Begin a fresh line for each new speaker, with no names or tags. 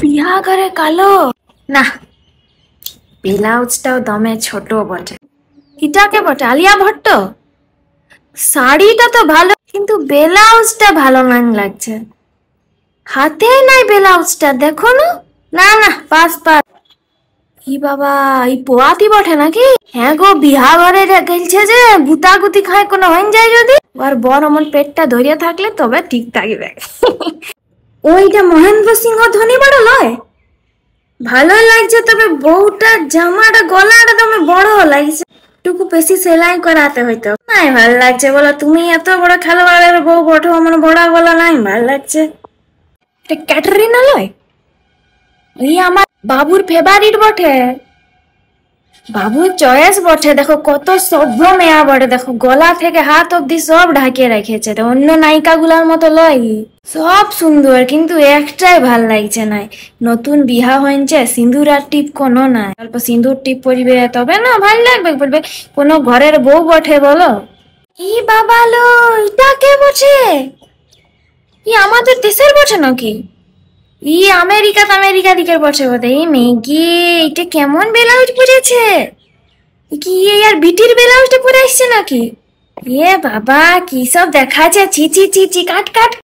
বিয়া করে কালো না, ব্লাউজটাও দমে ছোট বটে। এটাকে বটে আলিয়া ভট্ট। শাড়িটা তো ভালো, কিন্তু ব্লাউজটা ভালো না লাগছে। হাতে নাই ব্লাউজটা, দেখো না। না না, পাস পাস। ই বাবা, এই পোয়াতি বটে নাকি? হ্যাঁ গো, বিহা ঘরে গেলছে যে গুতাগুতি খায় কোনো হইন যায় যদি, আর বড় অমন পেটটা ধরিয়া থাকলে তবে ঠিক থাকবে। ওইটা মহেন্দ্র সিংহ ধোনি বড় লয়, ভালো লাগছে, তবে বউটার জামাটা গলাটা তো বড় লাগছে, একটু বেশি সেলাই করাতে হইতো। নাই ভালো লাগছে বলো, তুমি এত বড় খেলোয়াড়ের বউ বটো, আমার বড় গলা নাই ভালো লাগছে। এটা ক্যাটারিনা লয়? এই আমার বাবুর ফেভারিট বটে, বাবুর চয়েস বটে। দেখো কত সভ্য মেয়া বটে, দেখো গলা থেকে হাত অব্দি সব ঢাকিয়ে রেখেছে, অন্য নায়িকা গুলার মতো লয়। সব সুন্দর, কিন্তু একটাই ভাল লাগছে নাই, নতুন বিহা হয়েছে, সিঁদুর আর টিপ কোনো নাই। অল্প সিঁদুর টিপ পরিবে তবে না ভাল লাগবে, বলবে কোনো ঘরের বউ বটে বলো। ই বাবা লো, এটা কে বটে? ই আমাদের দেশের বটে নাকি? ই আমেরিকা দিকের বটে বোধ। এই মেগি, এটা কেমন ব্লাউজ পরেছে? কি আর বিটির ব্লাউজটা পরে আসছে নাকি? এ বাবা, কি সব দেখাচ্ছে, ছি ছি ছি ছি, কাট কাট।